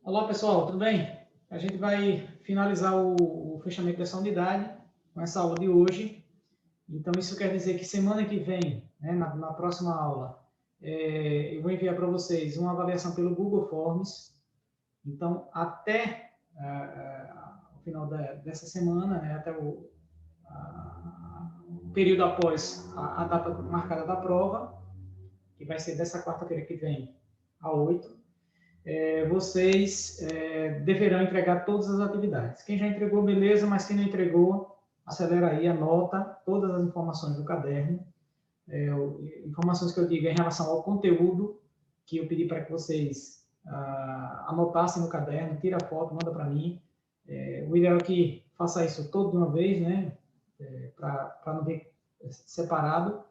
Olá, pessoal, tudo bem? A gente vai finalizar o fechamento dessa unidade com essa aula de hoje. Então, isso quer dizer que semana que vem, né, na próxima aula, eu vou enviar para vocês uma avaliação pelo Google Forms. Então, até o final dessa semana, né, até o período após a data marcada da prova, que vai ser dessa quarta-feira que vem, a 8, vocês deverão entregar todas as atividades. Quem já entregou, beleza, mas quem não entregou, acelera aí, anota todas as informações do caderno, informações que eu digo em relação ao conteúdo, que eu pedi para que vocês anotassem no caderno, tira a foto, manda para mim. O ideal é que faça isso todo de uma vez, né, para não ver separado,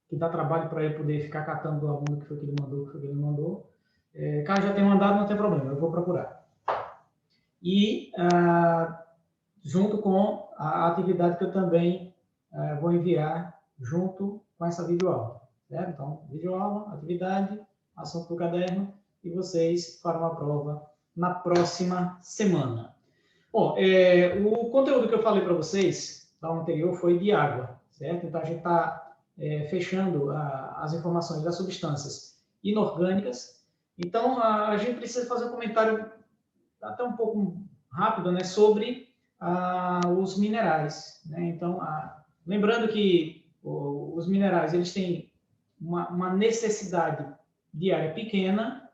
que dá trabalho para ele poder ficar catando do aluno que foi que ele mandou, que foi que ele mandou. Caso já tenha mandado, não tem problema, eu vou procurar. E junto com a atividade que eu também vou enviar junto com essa videoaula, certo? Então, videoaula, atividade, assunto do caderno, e vocês farão a prova na próxima semana. Bom, o conteúdo que eu falei para vocês, da aula anterior, foi de água, certo? Então, a gente está fechando as informações das substâncias inorgânicas. Então, a gente precisa fazer um comentário até um pouco rápido, né, sobre os minerais, né? Então, lembrando que os minerais eles têm uma necessidade diária pequena,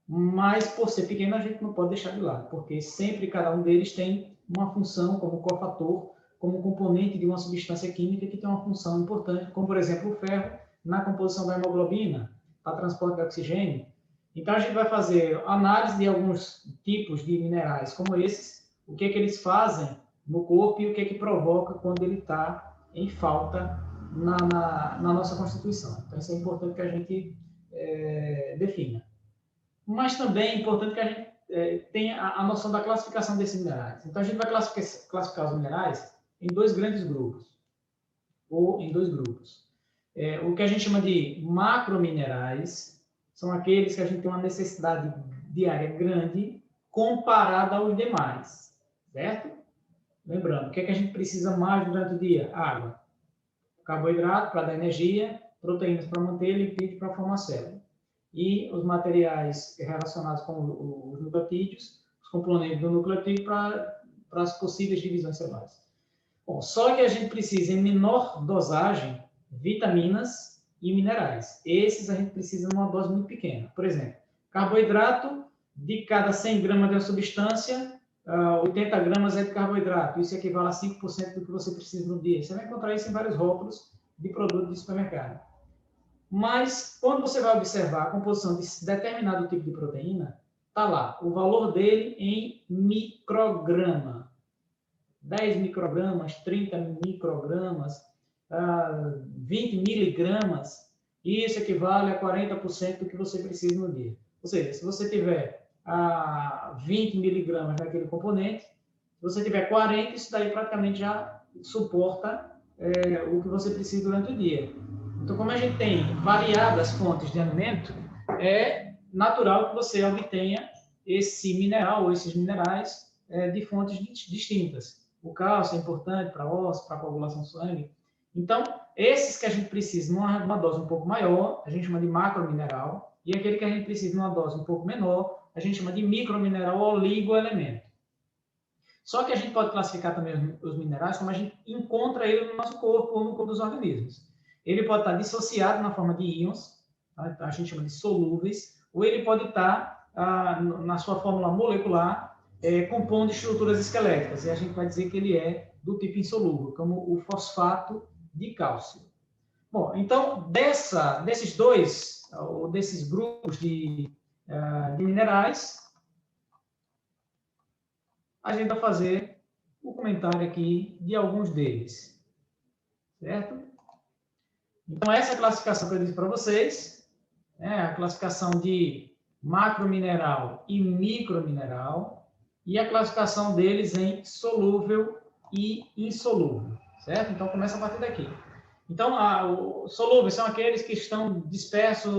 mas por ser pequeno a gente não pode deixar de lado, porque sempre cada um deles tem uma função como cofator, como componente de uma substância química que tem uma função importante, como por exemplo o ferro na composição da hemoglobina, para transporte de oxigênio. Então a gente vai fazer análise de alguns tipos de minerais como esses, o que é que eles fazem no corpo e o que é que provoca quando ele está em falta na nossa Constituição. Então isso é importante que a gente defina. Mas também é importante que a gente tenha a noção da classificação desses minerais. Então a gente vai classificar os minerais em dois grandes grupos, ou em dois grupos. O que a gente chama de macrominerais são aqueles que a gente tem uma necessidade diária grande comparada aos demais, certo? Lembrando, o que é que a gente precisa mais durante o dia? Água, carboidrato para dar energia, proteínas para manter, lipídio para formar célula. E os materiais relacionados com os nucleotídeos, os componentes do nucleotídeo para as possíveis divisões celulares. Bom, só que a gente precisa, em menor dosagem, vitaminas e minerais. Esses a gente precisa numa dose muito pequena. Por exemplo, carboidrato, de cada 100 gramas de uma substância, 80 gramas é de carboidrato. Isso equivale a 5% do que você precisa no dia. Você vai encontrar isso em vários rótulos de produtos de supermercado. Mas, quando você vai observar a composição de determinado tipo de proteína, está lá o valor dele em micrograma. 10 microgramas, 30 microgramas, 20 miligramas, isso equivale a 40% do que você precisa no dia. Ou seja, se você tiver 20 miligramas daquele componente, se você tiver 40, isso daí praticamente já suporta o que você precisa durante o dia. Então, como a gente tem variadas fontes de alimento, é natural que você obtenha esse mineral ou esses minerais de fontes distintas. O cálcio é importante para osso, para a coagulação do sangue. Então, esses que a gente precisa numa dose um pouco maior, a gente chama de macromineral, e aquele que a gente precisa numa dose um pouco menor, a gente chama de micromineral ou oligoelemento. Só que a gente pode classificar também os minerais como a gente encontra ele no nosso corpo ou no corpo dos organismos. Ele pode estar dissociado na forma de íons, tá? A gente chama de solúveis, ou ele pode estar na sua fórmula molecular, compondo estruturas esqueléticas, e a gente vai dizer que ele é do tipo insolúvel, como o fosfato de cálcio. Bom, então, desses dois, ou desses grupos de minerais, a gente vai fazer o comentário aqui de alguns deles, certo? Então, essa é a classificação que eu disse para vocês, a classificação de macromineral e micromineral, e a classificação deles em solúvel e insolúvel, certo? Então, começa a partir daqui. Então, os solúveis são aqueles que estão dispersos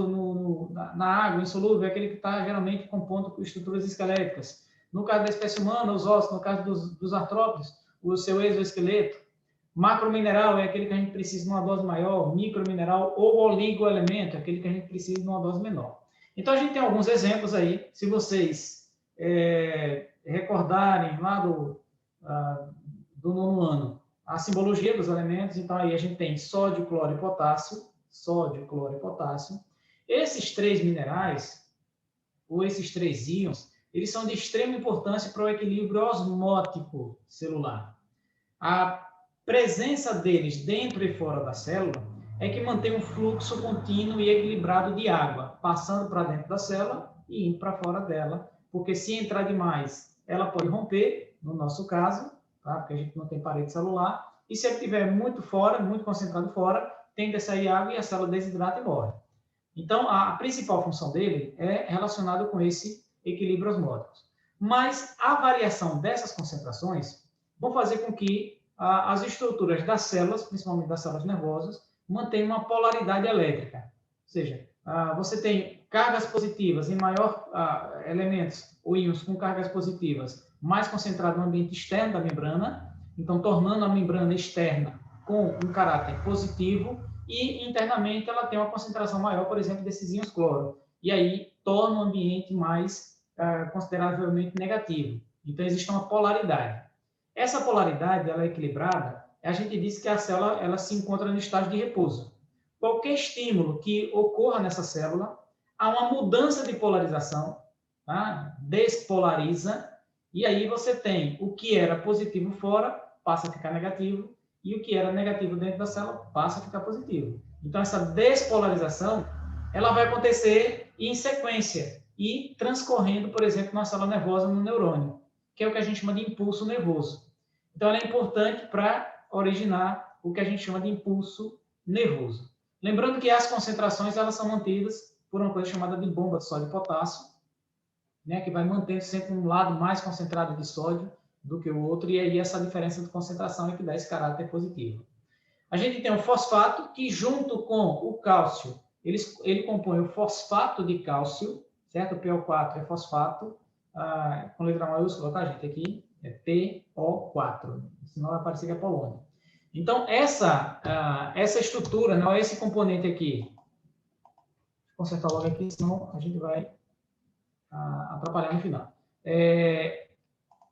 na água, insolúvel é aquele que está geralmente compondo estruturas esqueléticas, No caso da espécie humana, os ossos. No caso dos artrópodes, o seu exoesqueleto. Macromineral é aquele que a gente precisa numa dose maior. Micromineral ou oligoelemento é aquele que a gente precisa numa dose menor. Então, a gente tem alguns exemplos aí. Se vocês recordarem lá do nono ano, a simbologia dos elementos, então aí a gente tem sódio, cloro e potássio. Sódio, cloro e potássio. Esses três minerais, ou esses três íons, eles são de extrema importância para o equilíbrio osmótico celular. A presença deles dentro e fora da célula é que mantém um fluxo contínuo e equilibrado de água, passando para dentro da célula e indo para fora dela, porque se entrar demais, ela pode romper, no nosso caso, tá? Porque a gente não tem parede celular, e se ele estiver muito fora, muito concentrado fora, tende a sair água e a célula desidrata e morre. Então, a principal função dele é relacionada com esse equilíbrio osmótico. Mas a variação dessas concentrações vão fazer com que as estruturas das células, principalmente das células nervosas, mantenham uma polaridade elétrica. Ou seja, você tem cargas positivas em maior elementos ou íons com cargas positivas mais concentrados no ambiente externo da membrana, então tornando a membrana externa com um caráter positivo, e internamente ela tem uma concentração maior, por exemplo, desses íons cloro, e aí torna o ambiente mais consideravelmente negativo. Então existe uma polaridade. Essa polaridade, ela é equilibrada, a gente diz que a célula ela se encontra no estágio de repouso. Qualquer estímulo que ocorra nessa célula, há uma mudança de polarização, tá? Despolariza, e aí você tem o que era positivo fora, passa a ficar negativo, e o que era negativo dentro da célula passa a ficar positivo. Então, essa despolarização, ela vai acontecer em sequência e transcorrendo, por exemplo, na célula nervosa, no neurônio, que é o que a gente chama de impulso nervoso. Então, ela é importante para originar o que a gente chama de impulso nervoso. Lembrando que as concentrações, elas são mantidas por uma coisa chamada de bomba de sódio e potássio, né, que vai mantendo sempre um lado mais concentrado de sódio do que o outro, e aí essa diferença de concentração é que dá esse caráter positivo. A gente tem o fosfato, que junto com o cálcio, ele compõe o fosfato de cálcio, certo? O PO4 é fosfato, com letra maiúscula, tá, gente? Aqui é PO4, senão vai parecer que é Polônia. Então, essa estrutura, não, esse componente aqui, vou consertar logo aqui, senão a gente vai atrapalhar no final.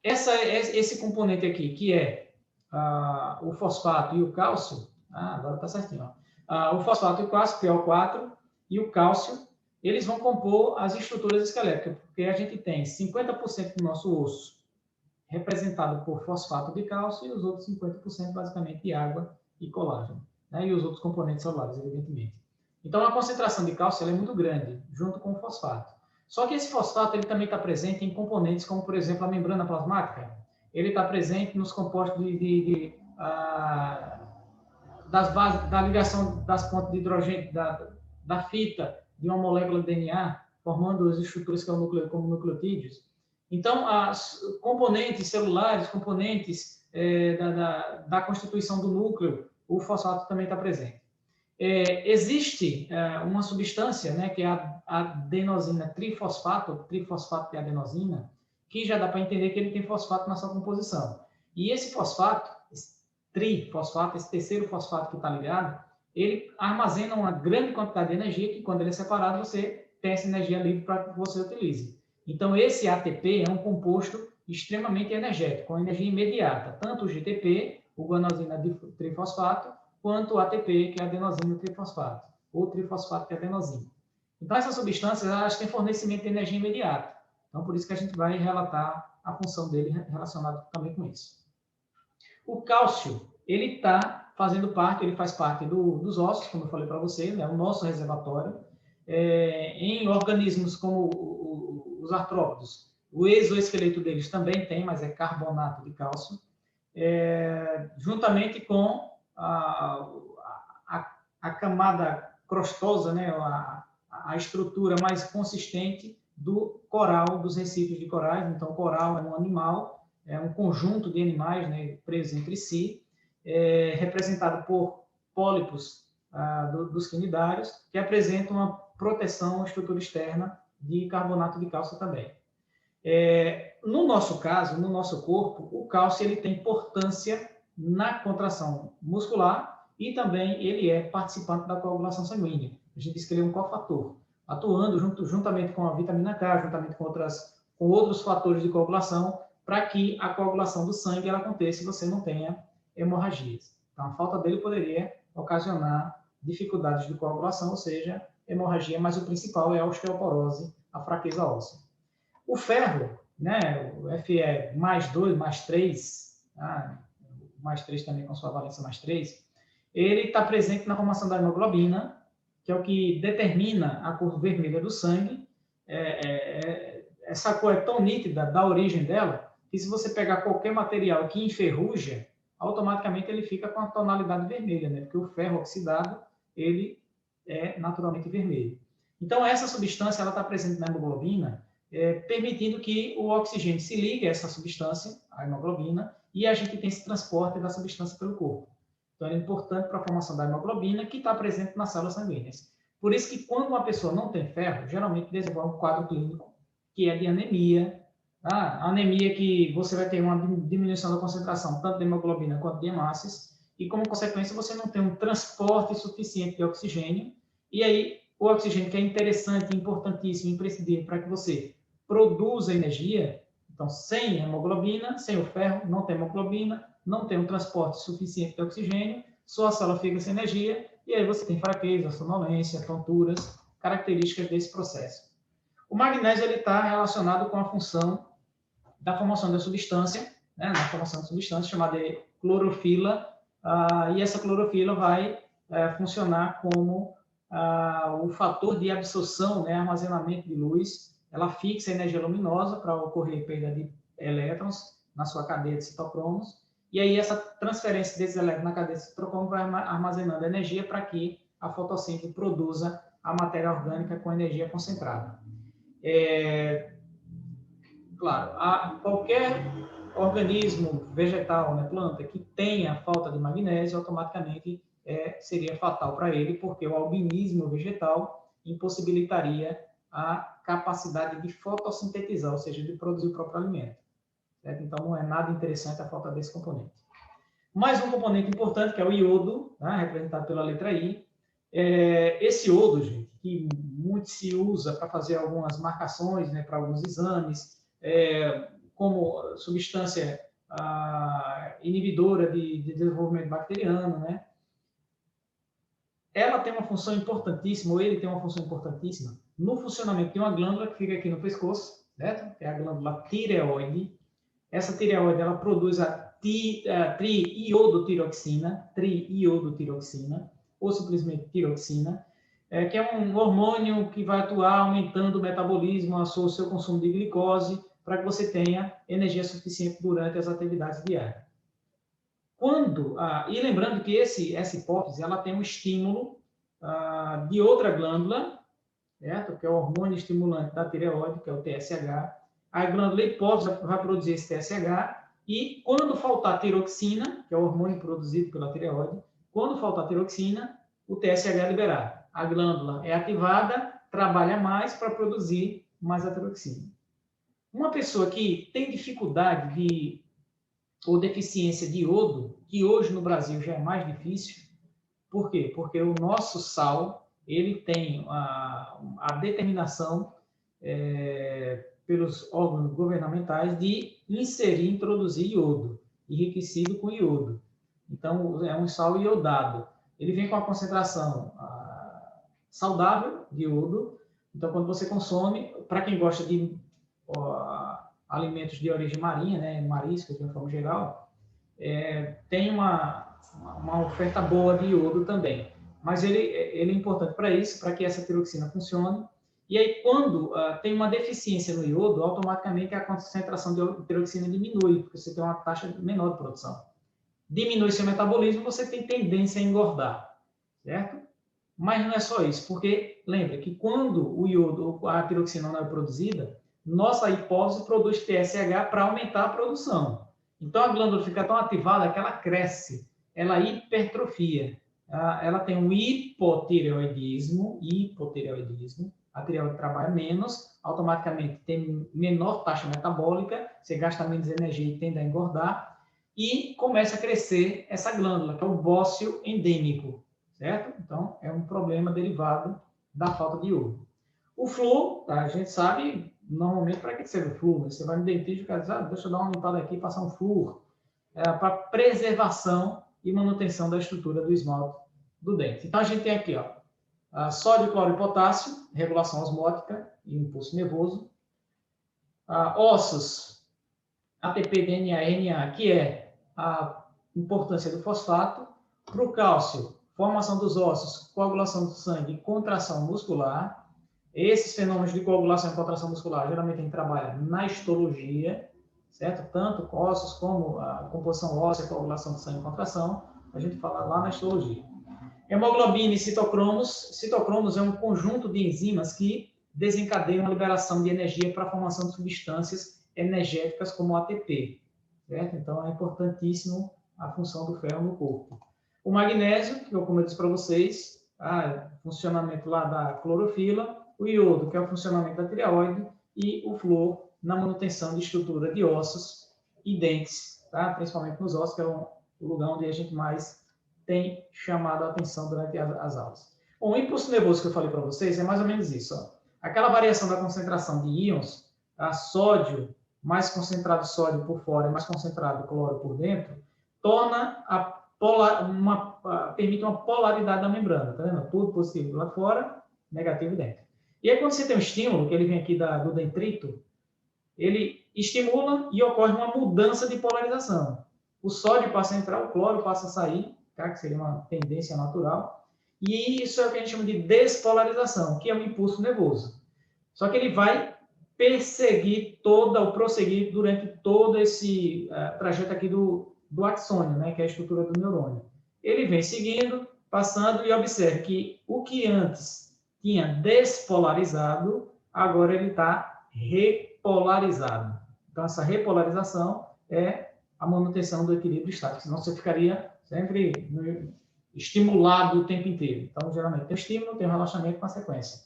Esse componente aqui, que é o fosfato e o cálcio, agora está certinho, ó. O fosfato e o cálcio, PO4, e o cálcio, eles vão compor as estruturas esqueléticas, porque a gente tem 50% do nosso osso representado por fosfato de cálcio e os outros 50% basicamente de água e colágeno, né? E os outros componentes celulares, evidentemente. Então, a concentração de cálcio ela é muito grande, junto com o fosfato. Só que esse fosfato ele também está presente em componentes como, por exemplo, a membrana plasmática. Ele está presente nos compostos das bases, da ligação das pontas de hidrogênio, da fita de uma molécula de DNA, formando as estruturas que é o núcleo, como nucleotídeos. Então, as componentes celulares, componentes da constituição do núcleo, o fosfato também está presente. Existe uma substância, né, que é a adenosina trifosfato de adenosina, que já dá para entender que ele tem fosfato na sua composição. E esse fosfato, esse trifosfato, esse terceiro fosfato que está ligado, ele armazena uma grande quantidade de energia que, quando ele é separado, você tem essa energia livre para que você utilize. Então, esse ATP é um composto extremamente energético, com energia imediata. Tanto o GTP, o guanosina trifosfato, quanto o ATP, que é a adenosina trifosfato, ou trifosfato de adenosina. Então, essas substâncias, elas têm fornecimento de energia imediata. Então, por isso que a gente vai relatar a função dele relacionada também com isso. O cálcio, ele está fazendo parte, ele faz parte dos ossos, como eu falei para vocês, é o nosso reservatório. Em organismos como os artrópodes, o exoesqueleto deles também tem, mas é carbonato de cálcio, juntamente com a camada crostosa, né, a estrutura mais consistente do coral, dos recifes de corais. Então, o coral é um animal, é um conjunto de animais, né, presos entre si, representado por pólipos dos quinidários, que apresentam uma proteção à estrutura externa de carbonato de cálcio também. No nosso caso, no nosso corpo, o cálcio ele tem importância na contração muscular e também ele é participante da coagulação sanguínea. A gente diz que ele é um cofator, atuando juntamente com a vitamina K, juntamente com outros fatores de coagulação, para que a coagulação do sangue ela aconteça e você não tenha hemorragias. Então, a falta dele poderia ocasionar dificuldades de coagulação, ou seja, hemorragia, mas o principal é a osteoporose, a fraqueza óssea. O ferro, né, o Fe mais 2, mais 3, mais 3 também com sua valência mais 3, ele está presente na formação da hemoglobina, que é o que determina a cor vermelha do sangue. Essa cor é tão nítida da origem dela, que se você pegar qualquer material que enferruja, automaticamente ele fica com a tonalidade vermelha, né? Porque o ferro oxidado, ele é naturalmente vermelho. Então, essa substância ela está presente na hemoglobina, permitindo que o oxigênio se ligue a essa substância, a hemoglobina, e a gente tem esse transporte da substância pelo corpo. Então, é importante para a formação da hemoglobina, que está presente nas células sanguíneas. Por isso que, quando uma pessoa não tem ferro, geralmente desenvolve um quadro clínico, que é de anemia. A anemia que você vai ter uma diminuição da concentração, tanto de hemoglobina quanto de hemácias, e, como consequência, você não tem um transporte suficiente de oxigênio, e aí o oxigênio, que é interessante, importantíssimo, imprescindível para que você produza energia. Então, sem hemoglobina, sem o ferro, não tem hemoglobina, não tem um transporte suficiente de oxigênio, sua célula fica sem energia, e aí você tem fraqueza, sonolência, tonturas, características desse processo. O magnésio está relacionado com a função da formação da substância, né, na formação da substância chamada de clorofila, e essa clorofila vai funcionar como o fator de absorção, né, armazenamento de luz. Ela fixa a energia luminosa para ocorrer perda de elétrons na sua cadeia de citocromos, e aí essa transferência desses elétrons na cadeia de citocromos vai armazenando energia para que a fotossíntese produza a matéria orgânica com energia concentrada. Claro, qualquer organismo vegetal, né, planta, que tenha falta de magnésio, automaticamente seria fatal para ele, porque o albinismo vegetal impossibilitaria a capacidade de fotossintetizar, ou seja, de produzir o próprio alimento. Certo? Então, não é nada interessante a falta desse componente. Mais um componente importante, que é o iodo, né, representado pela letra I. Esse iodo, gente, que muito se usa para fazer algumas marcações, né, para alguns exames, como substância inibidora de desenvolvimento bacteriano, né? Ela tem uma função importantíssima, ou ele tem uma função importantíssima, no funcionamento de uma glândula que fica aqui no pescoço, certo? É a glândula tireoide. Essa tireoide, ela produz a triiodotiroxina, ou simplesmente tiroxina, que é um hormônio que vai atuar aumentando o metabolismo, o seu consumo de glicose, para que você tenha energia suficiente durante as atividades diárias. E lembrando que essa hipófise ela tem um estímulo de outra glândula, certo? Que é o hormônio estimulante da tireoide, que é o TSH. A glândula hipófise vai produzir esse TSH, e quando faltar tiroxina, que é o hormônio produzido pela tireoide, quando faltar tiroxina, o TSH é liberado. A glândula é ativada, trabalha mais para produzir mais a tiroxina. Uma pessoa que tem dificuldade ou deficiência de iodo, que hoje no Brasil já é mais difícil, por quê? Porque o nosso sal, ele tem a determinação pelos órgãos governamentais de introduzir iodo, enriquecido com iodo. Então, é um sal iodado. Ele vem com a concentração saudável de iodo. Então, quando você consome, para quem gosta de alimentos de origem marinha, né, mariscos de uma forma geral, tem uma oferta boa de iodo também. Mas ele é importante para isso, para que essa tiroxina funcione. E aí, quando tem uma deficiência no iodo, automaticamente a concentração de tiroxina diminui, porque você tem uma taxa menor de produção. Diminui seu metabolismo, você tem tendência a engordar, certo? Mas não é só isso, porque lembra que quando o iodo, a tiroxina não é produzida, nossa hipófise produz TSH para aumentar a produção. Então, a glândula fica tão ativada que ela cresce, ela hipertrofia. Ela tem um hipotireoidismo, a tireoide trabalha menos, automaticamente tem menor taxa metabólica, você gasta menos energia e tende a engordar, e começa a crescer essa glândula, que é o bócio endêmico, certo? Então, é um problema derivado da falta de iodo. O flúor, tá? A gente sabe, normalmente, para que serve o flúor? Você vai no dentista e o cara diz, deixa eu dar uma limpada aqui e passar um flúor. Para preservação e manutenção da estrutura do esmalte do dente. Então, a gente tem aqui, ó, sódio, cloro e potássio, regulação osmótica e impulso nervoso. Ossos, ATP, DNA, RNA, que é a importância do fosfato. Para o cálcio, formação dos ossos, coagulação do sangue e contração muscular. Esses fenômenos de coagulação e contração muscular, geralmente a gente trabalha na histologia, certo? Tanto ossos como a composição óssea, coagulação do sangue e contração, a gente fala lá na histologia. Hemoglobina e citocromos. Citocromos é um conjunto de enzimas que desencadeiam a liberação de energia para a formação de substâncias energéticas como o ATP, certo? Então, é importantíssimo a função do ferro no corpo. O magnésio, que eu disse para vocês, funcionamento lá da clorofila, o iodo, que é o funcionamento da tireoide, e o flúor na manutenção de estrutura de ossos e dentes, tá? Principalmente nos ossos, que é o lugar onde a gente mais tem chamado a atenção durante as aulas. Bom, o impulso nervoso que eu falei para vocês é mais ou menos isso. Ó. Aquela variação da concentração de íons, sódio, mais concentrado sódio por fora e mais concentrado cloro por dentro, torna permite uma polaridade da membrana, tá vendo? Tudo positivo lá fora, negativo dentro. E aí, quando você tem um estímulo, que ele vem aqui do dentrito, ele estimula e ocorre uma mudança de polarização. O sódio passa a entrar, o cloro passa a sair, tá? Que seria uma tendência natural. E isso é o que a gente chama de despolarização, que é um impulso nervoso. Só que ele vai prosseguir durante todo esse trajeto aqui do axônio, né? Que é a estrutura do neurônio. Ele vem seguindo, passando, e observe que o que antes tinha despolarizado, agora ele está repolarizado. Então, essa repolarização é a manutenção do equilíbrio estático, senão você ficaria sempre estimulado o tempo inteiro. Então, geralmente, tem o estímulo, tem o relaxamento com a sequência.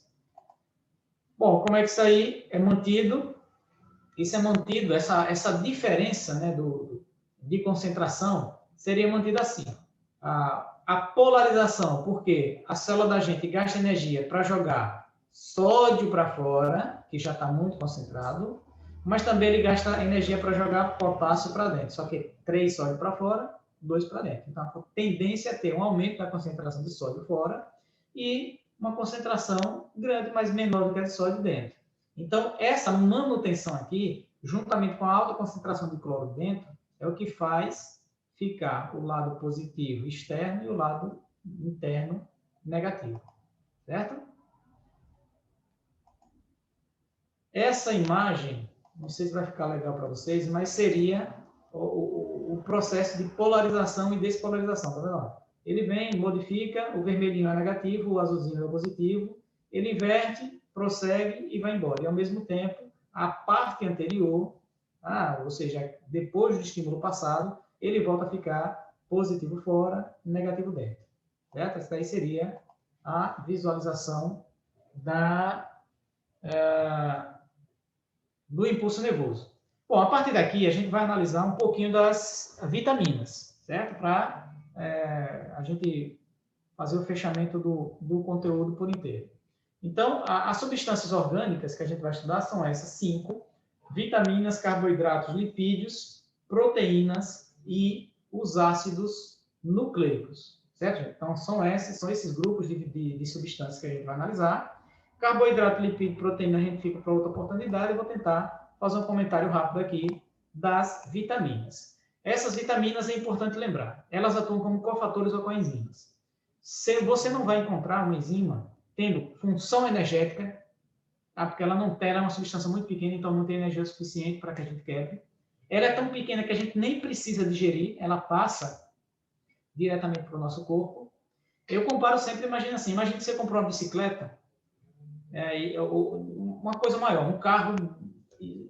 Bom, como é que isso aí é mantido? Isso é mantido, essa diferença, né, de concentração seria mantida assim. A polarização, porque a célula da gente gasta energia para jogar sódio para fora, que já está muito concentrado, mas também ele gasta energia para jogar potássio para dentro, só que 3 sódio para fora, 2 para dentro. Então, a tendência é ter um aumento da concentração de sódio fora e uma concentração grande, mas menor do que a de sódio dentro. Então, essa manutenção aqui, juntamente com a alta concentração de cloro dentro, é o que faz ficar o lado positivo externo e o lado interno negativo, certo? Essa imagem, não sei se vai ficar legal para vocês, mas seria o processo de polarização e despolarização, tá vendo? Ele vem, modifica, o vermelhinho é negativo, o azulzinho é positivo, ele inverte, prossegue e vai embora. E, ao mesmo tempo, a parte anterior, ou seja, depois do estímulo passado, ele volta a ficar positivo fora, negativo dentro. Certo? Essa daí seria a visualização do impulso nervoso. Bom, a partir daqui, a gente vai analisar um pouquinho das vitaminas, certo? Para a gente fazer o fechamento do conteúdo por inteiro. Então, as substâncias orgânicas que a gente vai estudar são essas 5: vitaminas, carboidratos, lipídios, proteínas e os ácidos nucleicos, certo? Então, são esses grupos de substâncias que a gente vai analisar. Carboidrato, lipídio, proteína, a gente fica para outra oportunidade. Eu vou tentar fazer um comentário rápido aqui das vitaminas. Essas vitaminas é importante lembrar, elas atuam como cofatores ou coenzimas. Você não vai encontrar uma enzima tendo função energética, porque ela não tem, ela é uma substância muito pequena, então não tem energia suficiente para que a gente quebre. Ela é tão pequena que a gente nem precisa digerir, ela passa diretamente para o nosso corpo. Eu comparo sempre, imagina assim, imagina que você comprou uma bicicleta, uma coisa maior, um carro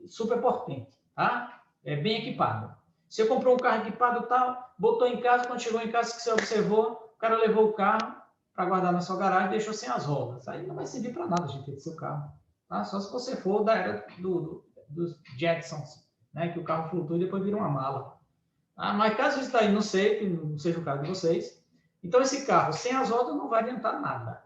super potente, tá? Bem equipado. Você comprou um carro equipado tal, botou em casa, quando chegou em casa, que você observou, o cara levou o carro para guardar na sua garagem e deixou sem as rodas. Aí não vai servir para nada a gente ter seu carro. Tá? Só se você for da era dos Jetsons, né? Que o carro flutua e depois vira uma mala. Ah, mas caso isso daí não seja o caso de vocês, então esse carro sem as rodas não vai adiantar nada.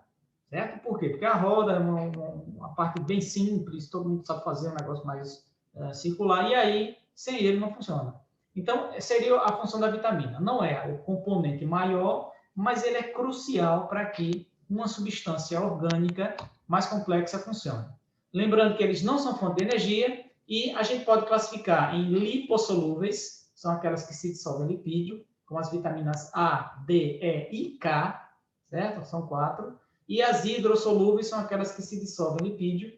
Certo? Por quê? Porque a roda é uma parte bem simples, todo mundo sabe fazer um negócio mais circular, e aí, sem ele, não funciona. Então, seria a função da vitamina. Não é o componente maior, mas ele é crucial para que uma substância orgânica mais complexa funcione. Lembrando que eles não são fonte de energia, e a gente pode classificar em lipossolúveis, são aquelas que se dissolvem em lipídio, como as vitaminas A, D, E e K, certo? São 4. E as hidrossolúveis são aquelas que se dissolvem em lipídio,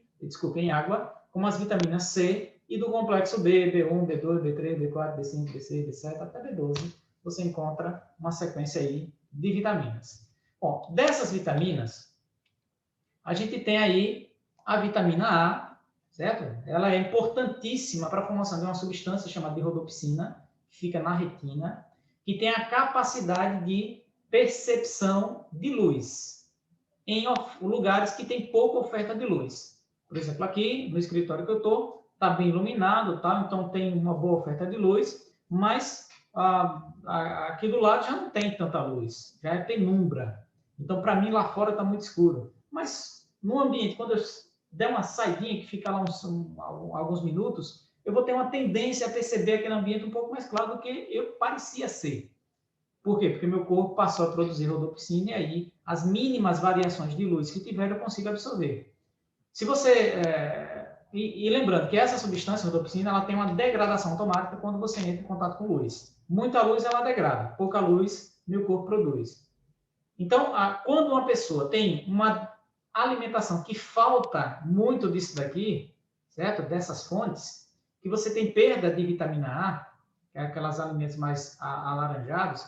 em água, como as vitaminas C e do complexo B, B1, B2, B3, B4, B5, B6, B7, até B12, você encontra uma sequência aí de vitaminas. Bom, dessas vitaminas, a gente tem aí a vitamina A, certo? Ela é importantíssima para a formação de uma substância chamada de rodopsina, que fica na retina, que tem a capacidade de percepção de luz em lugares que tem pouca oferta de luz. Por exemplo, aqui no escritório que eu estou, está bem iluminado, tá? Então tem uma boa oferta de luz, mas aqui do lado já não tem tanta luz, já é penumbra. Então, para mim, lá fora está muito escuro. Mas no ambiente, quando eu der uma saidinha que fica lá alguns minutos, eu vou ter uma tendência a perceber aquele ambiente um pouco mais claro do que eu parecia ser. Por quê? Porque meu corpo passou a produzir rodopsina e aí as mínimas variações de luz que tiver eu consigo absorver. Se você... E lembrando que essa substância, rodopsina, ela tem uma degradação automática quando você entra em contato com luz. Muita luz ela degrada, pouca luz meu corpo produz. Então, quando uma pessoa tem uma alimentação que falta muito disso daqui, certo? Dessas fontes, que você tem perda de vitamina A, que é aqueles alimentos mais alaranjados,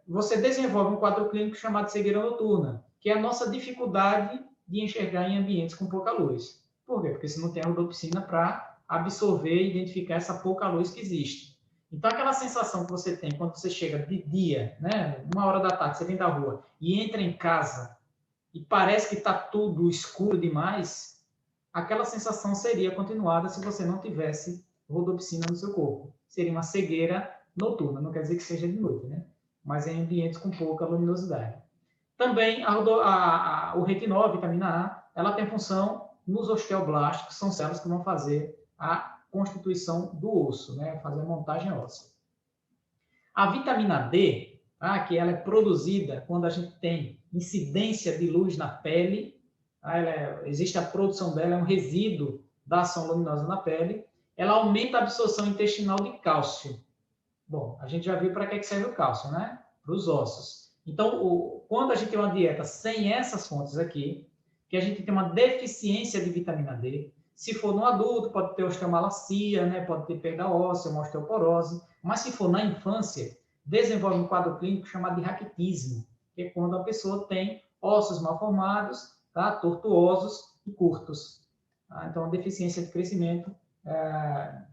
você desenvolve um quadro clínico chamado cegueira noturna, que é a nossa dificuldade de enxergar em ambientes com pouca luz. Por quê? Porque você não tem a rodopsina para absorver e identificar essa pouca luz que existe. Então, aquela sensação que você tem quando você chega de dia, né, 1h da tarde, você vem da rua e entra em casa e parece que está tudo escuro demais, aquela sensação seria continuada se você não tivesse rodopsina no seu corpo. Seria uma cegueira noturna, não quer dizer que seja de noite, né? Mas em ambientes com pouca luminosidade. Também o retinol, a vitamina A, ela tem função nos osteoblastos, que são células que vão fazer a constituição do osso, né? Fazer a montagem óssea. A vitamina D, que ela é produzida quando a gente tem incidência de luz na pele, existe a produção dela, é um resíduo da ação luminosa na pele, ela aumenta a absorção intestinal de cálcio. Bom, a gente já viu para que serve o cálcio, né? Para os ossos. Então, quando a gente tem uma dieta sem essas fontes aqui, que a gente tem uma deficiência de vitamina D, se for no adulto, pode ter osteomalacia, né? Pode ter perda óssea, uma osteoporose, mas se for na infância, desenvolve um quadro clínico chamado de raquitismo, que é quando a pessoa tem ossos mal formados, tá? Tortuosos e curtos. Tá? Então, a deficiência de crescimento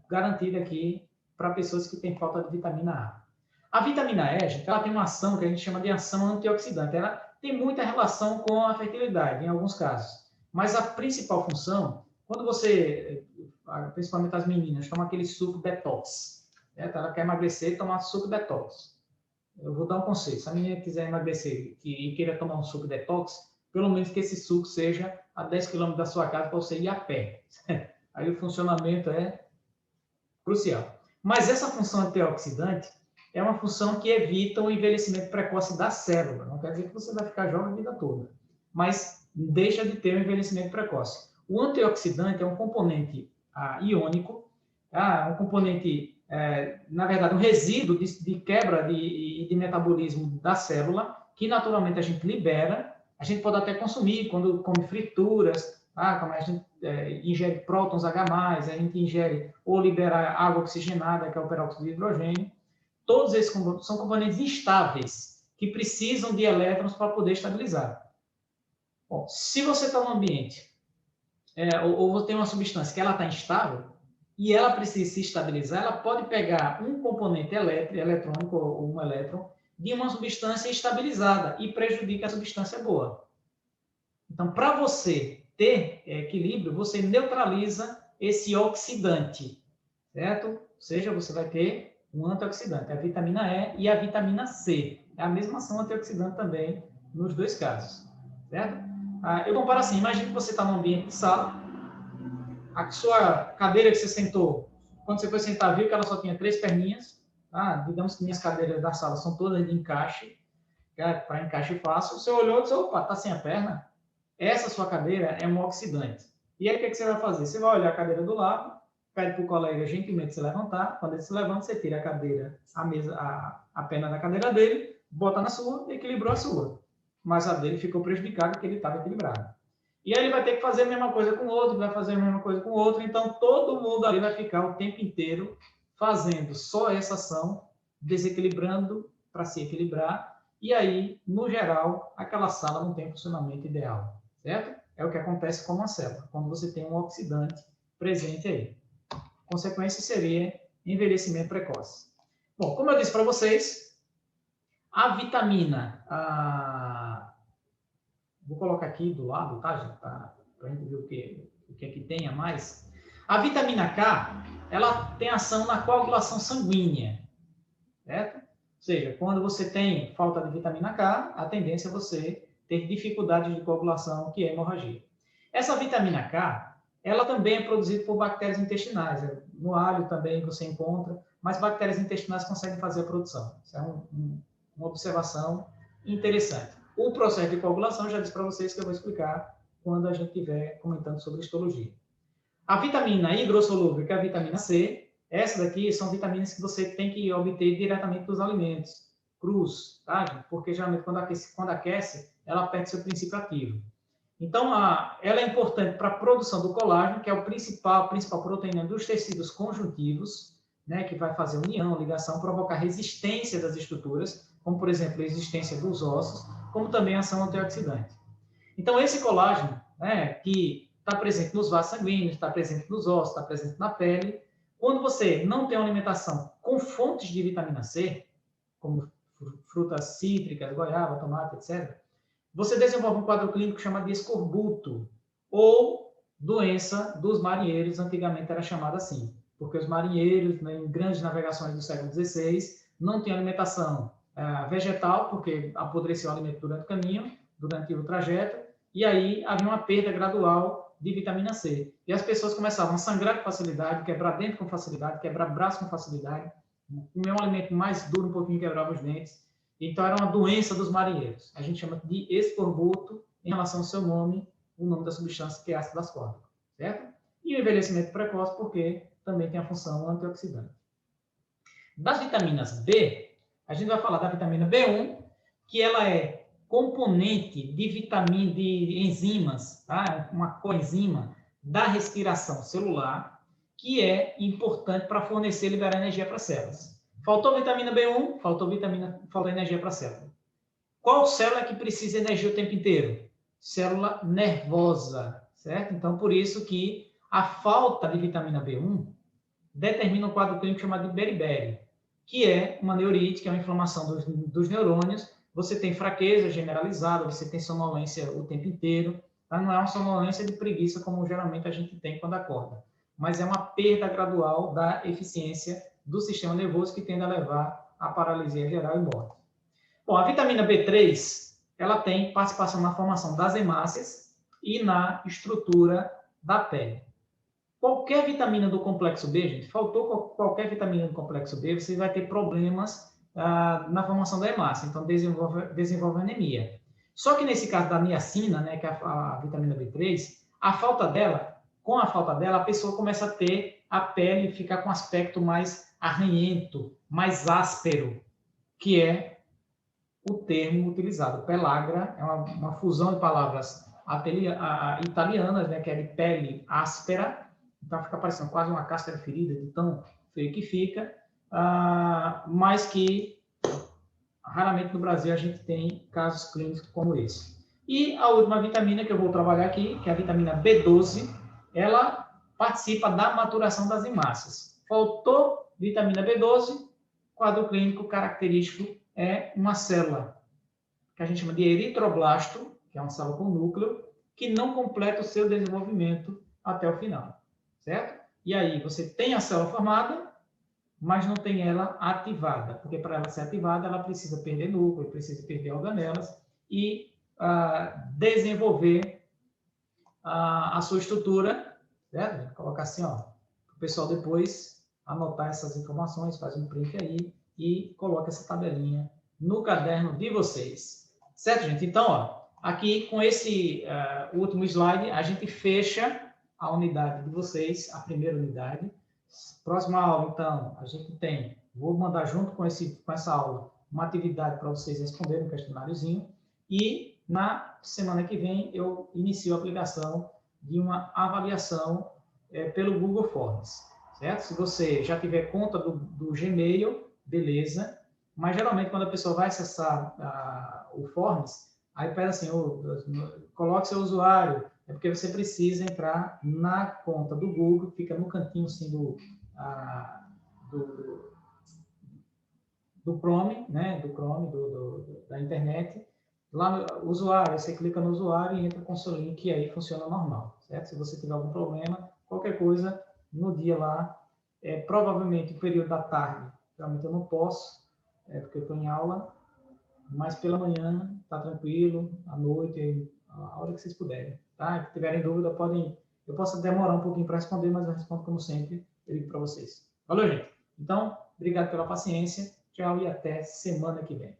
garantida aqui para pessoas que têm falta de vitamina A. A vitamina E, gente, ela tem uma ação que a gente chama de ação antioxidante. Ela tem muita relação com a fertilidade, em alguns casos. Mas a principal função, quando você, principalmente as meninas, tomam aquele suco detox, né? Ela quer emagrecer, tomar suco detox. Eu vou dar um conselho. Se a menina quiser emagrecer e queira tomar um suco detox, pelo menos que esse suco seja a 10 km da sua casa para você ir a pé. Aí o funcionamento é crucial. Mas essa função antioxidante é uma função que evita o envelhecimento precoce da célula. Não quer dizer que você vai ficar jovem a vida toda, mas deixa de ter o envelhecimento precoce. O antioxidante é um componente iônico, um componente, na verdade, um resíduo de quebra de metabolismo da célula, que naturalmente a gente libera. A gente pode até consumir quando come frituras, como a gente ingere prótons H+, a gente ingere ou libera água oxigenada, que é o peróxido de hidrogênio. Todos esses são componentes instáveis, que precisam de elétrons para poder estabilizar. Bom, se você está num ambiente, ou tem uma substância que ela está instável, e ela precisa se estabilizar, ela pode pegar um componente eletrônico, ou um elétron, de uma substância estabilizada e prejudica a substância boa. Então, para você ter equilíbrio, você neutraliza esse oxidante, certo? Ou seja, você vai ter um antioxidante, a vitamina E e a vitamina C. É a mesma ação antioxidante também nos dois casos, certo? Eu comparo assim, imagine que você está num ambiente de sala, a sua cadeira que você sentou, quando você foi sentar, viu que ela só tinha 3 perninhas, digamos que minhas cadeiras da sala são todas de encaixe, para encaixe fácil, você olhou e disse, opa, está sem a perna? Essa sua cadeira é um oxidante. E aí, o que você vai fazer? Você vai olhar a cadeira do lado, pede para o colega gentilmente se levantar. Quando ele se levanta, você tira a cadeira, a perna da cadeira dele, bota na sua e equilibrou a sua. Mas a dele ficou prejudicada porque ele estava equilibrado. E aí ele vai ter que fazer a mesma coisa com o outro, vai fazer a mesma coisa com o outro. Então, todo mundo ali vai ficar o tempo inteiro fazendo só essa ação, desequilibrando para se equilibrar. E aí, no geral, aquela sala não tem funcionamento ideal. Certo? É o que acontece com uma célula, quando você tem um oxidante presente aí. A consequência seria envelhecimento precoce. Bom, como eu disse para vocês, a vitamina... Vou colocar aqui do lado, tá, gente? Para a gente ver o que é que tem a mais. A vitamina K, ela tem ação na coagulação sanguínea, certo? Ou seja, quando você tem falta de vitamina K, a tendência é você ter dificuldade de coagulação, que é hemorragia. Essa vitamina K, ela também é produzida por bactérias intestinais. No alho também você encontra, mas bactérias intestinais conseguem fazer a produção. Isso é uma observação interessante. O processo de coagulação, eu já disse para vocês que eu vou explicar quando a gente estiver comentando sobre histologia. A vitamina hidrossolúvel, que é a vitamina C, essa daqui são vitaminas que você tem que obter diretamente dos alimentos, crus, tá? Porque geralmente quando aquece, ela perde seu princípio ativo. Então, ela é importante para a produção do colágeno, que é a principal proteína dos tecidos conjuntivos, né, que vai fazer união, ligação, provocar resistência das estruturas, como, por exemplo, a resistência dos ossos, como também a ação antioxidante. Então, esse colágeno, né, que está presente nos vasos sanguíneos, está presente nos ossos, está presente na pele, quando você não tem uma alimentação com fontes de vitamina C, como frutas cítricas, goiaba, tomate, etc., você desenvolve um quadro clínico chamado de escorbuto, ou doença dos marinheiros, antigamente era chamada assim, porque os marinheiros, né, em grandes navegações do século XVI, não tinham alimentação vegetal, porque apodreceu o alimento durante o caminho, durante o trajeto, e aí havia uma perda gradual de vitamina C. E as pessoas começavam a sangrar com facilidade, quebrar dente com facilidade, quebrar braço com facilidade, comer um alimento mais duro, um pouquinho quebrava os dentes. Então, era uma doença dos marinheiros. A gente chama de escorbuto em relação ao seu nome, o nome da substância que é ácido ascórbico, certo? E o envelhecimento precoce, porque também tem a função antioxidante. Das vitaminas B, a gente vai falar da vitamina B1, que ela é componente de enzimas, tá? Uma coenzima da respiração celular, que é importante para fornecer e liberar energia para as células. Faltou vitamina B1, faltou energia para a célula. Qual célula que precisa de energia o tempo inteiro? Célula nervosa, certo? Então, por isso que a falta de vitamina B1 determina um quadro clínico chamado de beriberi, que é uma neurite, que é uma inflamação dos neurônios. Você tem fraqueza generalizada, você tem sonolência o tempo inteiro. Tá? Não é uma sonolência de preguiça, como geralmente a gente tem quando acorda, mas é uma perda gradual da eficiência do sistema nervoso que tende a levar à paralisia geral e morte. Bom, a vitamina B3, ela tem participação na formação das hemácias e na estrutura da pele. Qualquer vitamina do complexo B, gente, faltou qualquer vitamina do complexo B, você vai ter problemas na formação da hemácia, então desenvolve anemia. Só que nesse caso da niacina, né, que é a vitamina B3, com a falta dela, a pessoa começa a ter a pele ficar com um aspecto mais arranhento, mais áspero, que é o termo utilizado. Pelagra é uma fusão de palavras italianas, né, que é de pele áspera, então fica parecendo quase uma casca ferida, de tão feio que fica, mas que raramente no Brasil a gente tem casos clínicos como esse. E a última vitamina que eu vou trabalhar aqui, que é a vitamina B12, ela participa da maturação das hemácias. Faltou vitamina B12, quadro clínico característico é uma célula que a gente chama de eritroblasto, que é uma célula com núcleo, que não completa o seu desenvolvimento até o final, certo? E aí você tem a célula formada, mas não tem ela ativada, porque para ela ser ativada, ela precisa perder núcleo, precisa perder organelas e desenvolver a sua estrutura, certo? Vou colocar assim, ó, para o pessoal depois anotar essas informações, faz um print aí e coloca essa tabelinha no caderno de vocês. Certo, gente? Então, ó, aqui com esse último slide, a gente fecha a unidade de vocês, a primeira unidade. Próxima aula, então, a gente tem, vou mandar junto com essa aula, uma atividade para vocês responderem um questionáriozinho. E na semana que vem eu inicio a aplicação de uma avaliação pelo Google Forms, certo? Se você já tiver conta do Gmail, beleza. Mas geralmente quando a pessoa vai acessar o Forms, aí pede assim, coloque seu usuário, é porque você precisa entrar na conta do Google, fica no cantinho assim do Chrome, né? Do Chrome, da internet. Lá no usuário, você clica no usuário e entra com o seu link e aí funciona normal, certo? Se você tiver algum problema, qualquer coisa, no dia lá, provavelmente o período da tarde, realmente eu não posso, porque eu estou em aula, mas pela manhã tá tranquilo, à noite, a hora que vocês puderem, tá? Se tiverem dúvida, eu posso demorar um pouquinho para responder, mas eu respondo como sempre, eu digo para vocês. Valeu, gente? Então, obrigado pela paciência, tchau e até semana que vem.